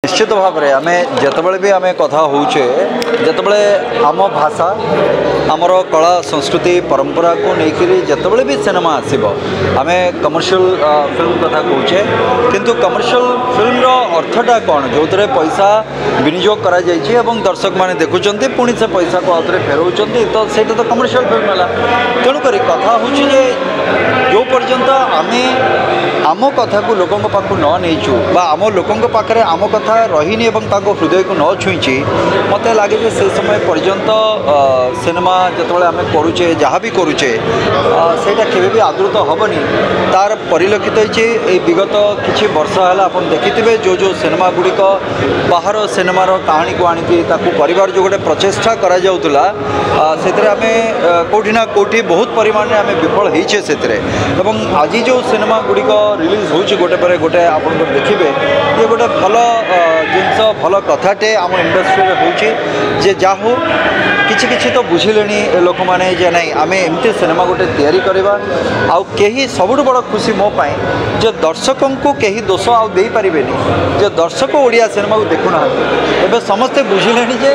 निश्चित भाव में आम जिते भी आम कथा होचे जिते आम भाषा आमर कला संस्कृति परंपरा को लेकर जिते भी सिनेमा आसब आम कमर्शियल फिल्म कथा कहे किंतु कमर्शियल फिल्म अर्थटा कौन जो थे पैसा विनियोग करा जाइए एवं दर्शक माने देखुंत पुणी से पैसा को आउे फेरौंट तो सहीटा तो कमर्शियल फिल्म है। तेणुक कथा हूँ जो पर्यंत आम आम कथा को लोकों पाखु न नहींचु आम लोकों पाखे आम कथा रही हृदय को न छुईची मत लगे से समय पर्यंत सिनेमा जिते आम करुचे जहाँ भी करुचे सेटा केवे भी आदृत हेनी तार परिलक्षित होती विगत किसी वर्ष है आप देखिथे जो जो सिनेमा गुड़िक बाहर सिनेमार कहानी को आणिकी परिवार जो गोटे प्रचेषा कराला आम कौटिना कौटि बहुत परिमाण आम विफल होचे से आज जो सिनेमा गुड़िक रिलीज हो गोटे पर गोटे आप देखिए ये गोटे भल जिनस भल कथाटे आम इंडस्ट्री हो जा हो किछि तो बुझिले लोक मैंने जे नहीं आम एमती सिनेमा गोटे तैयारी करवा आउ कहीं सबुठ बड़ खुशी मो पाए जो दर्शकों को कहीं दोष आउ दे पारे जो दर्शक ओडिया सिनेमा को देखुना एवं समस्ते बुझिले जे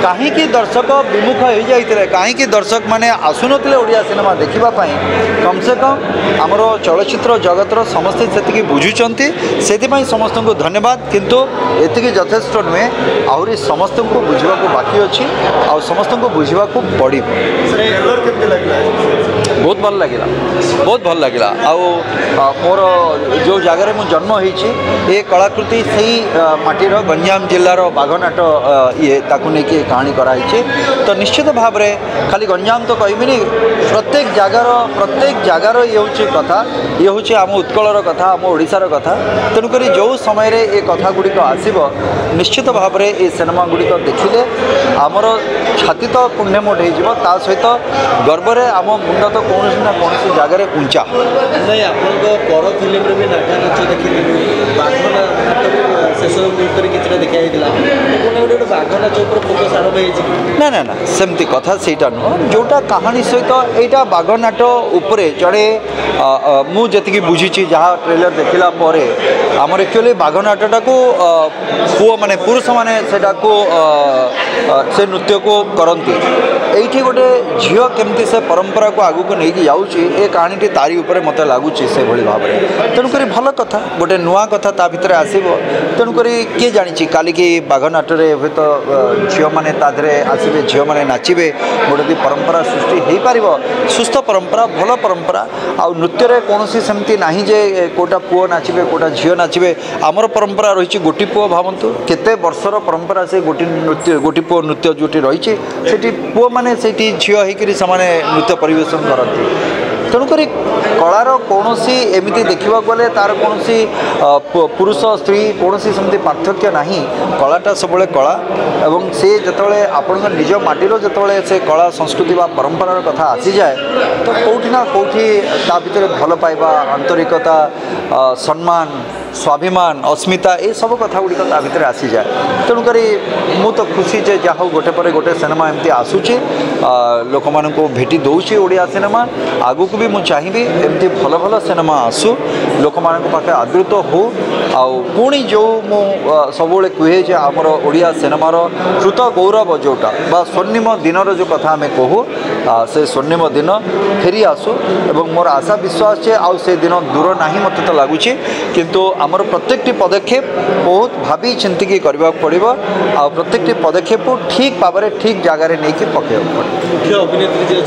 कहीं दर्शक विमुख हो जाते कहीं दर्शक माने आसुनते ओडिया सिनेमा देखापी कम से कम आमर चलचित्र जगतर समस्ते से बुझुंट से समस्त को धन्यवाद किंतु एति यथेष्ट नुहे आहरी समस्त को बुझा बाकी अच्छी आ समस्त को बुझा पड़ो बहुत भल लगे बहुत भल लगे मोर जो जगार मु जन्म होती ये कलाकृति से माटीर गंजाम जिलार बाघनाट ये ताकू नहीं कहानी कराई तो निश्चित भाव में खाली गंजाम तो कहबिनी प्रत्येक जगार ये हूँ कथा ये हूँ आम उत्कलर कथा आम ओडिशार कथा तेणुक जो समय ये कथा गुड़िक आसब निश्चित भाव में ये सिनेमा गुड़िक देखिले आमर छाती तो पुण्य मोट हो सहित गर्व में आम मुंड तो कौन ना कौन जगार उंचा नहीं आप फिल्म भी नाटा नाच देखिए बाघ शेष किसी देखा गोटे बाघ नाच फोकस आरंभ ना ना ना सेमती कथा सेटा नुह जोटा कहानी सहित यहाँ बाघनाट उपरे जड़े मुझे बुझी जहाँ ट्रेलर देखला आमर एक्चुअली बाघनाटा को पुओ माने पुरुष माने से नृत्य को करती ये गोटे झील केमती से परंपरा को आगू को लेकिन जाऊँगी ये कहानी तारी उपर मत लगुच से भाव में तेणुक भल कथा गोटे नुआ कथा ता भितर आसब तेणुक किए जानी काली की बाघनाटे हूँ तो झील मैंने आसवे झील मैंने नाचे गोटे परंपरा सृष्टि हो पार सुस्थ परंपरा भल परंपरा आ नृत्य कौन सेमती ना जे कोटा पुओ नाचे कोटा झील नाचे आमर परंपरा रही गोटी पुओ भावतु केते वर्षर परंपरा से गोटी पुओ नृत्य जोटी रही पुओ मैंने से झील होकर नृत्य परिवेशन करती तेणुक कलार कौन एमती देखा गले तार कौन पुरुष स्त्री कौन सेमती पार्थक्य ना कलाटा सब कला एवं से जिते आपण निज माटीर जिते से कला संस्कृति व परंपरार कथा आसी जाए तो कौटि ना कौटि ता भीतर भल पाइबा आंतरिकता सम्मान स्वाभिमान अस्मिता ये सब कथा गुड़िक ता भीतर आसी जाए तेणुक मु तो खुशी जे जहाँ गोटे पर गोटे सिनेमा एमती आसूची लोक मान भेटी दौची ओडिया सिनेमा आगू को भी मुझे चाहिए एमती भल भल सिनेमा आसू लोक मान पाखे आदृत हो पुणी जो मु सब कहे जे आमर ओडिया सिनेमार कृत गौरव जोटा बा स्वर्णिम दिनर जो कथा आम कहू से स्वर्णिम दिन फेरी आसू एवं मोर आशा विश्वास जे आउ से दिन दूर ना मत तो लगुच किंतु आमर प्रत्येक पदक्षेप बहुत भावी चिंतिकी करने पड़ो आ प्रत्येक पदक्षेप को ठीक भाव में ठीक जगार नहीं पकड़ मुख्य अभिनेत्री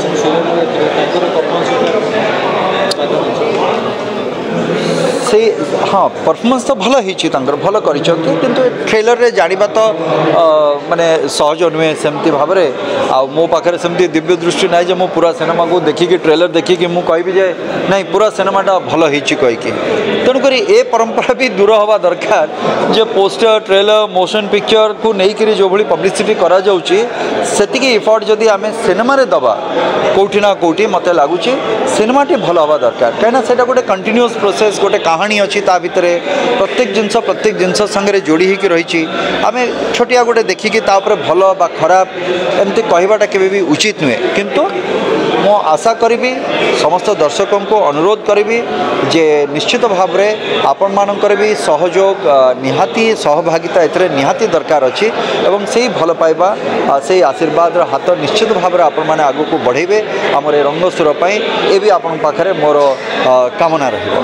से हाँ परफॉर्मेंस तो भल हो भल कर ट्रेलर रे जानिबा तो माने सहज नुहे सेमती भाव में आ मो पाखे सेमती दिव्य दृष्टि ना जे मो पूरा सिनेमा को देखिकी ट्रेलर देखिकी मु कहबी जे नहीं पूरा सिनेमाटा भल होईची कहीकि तेणुक ए परंपरा भी दूर हवा दरकार जे पोस्टर ट्रेलर मोशन पिक्चर को लेकर जो भाई पब्लिसिटी करा जाउची सेतिकी इफर्ट जदि आम सिनेमा रे दबा कौटि ना कौटि मत लगुच सिनेमाटी भल हवा दरकार कहीं से गोटे कंटिन्यूअस प्रोसेस गोटे कहानी अच्छी ता भितर प्रत्येक जिनस संगे जोड़ी होकर रही आम छोटिया गोटे देखिकी भल बा खराब एमती कहवाटा केवे भी उचित नुहे किंतु मो आशा करी समस्त दर्शकों को अनुरोध करी जे निश्चित भाव में आपण मानकर भी सहयोग निहाती सहभागिता एतरे निहाती दरकार अच्छी एवं से भल पाइबा से आशीर्वाद हाथ निश्चित भाव में आपण मैंने आगू को बढ़ेबे आमर रंगसुर ये भी आपण पाखरे मोर कामना रही।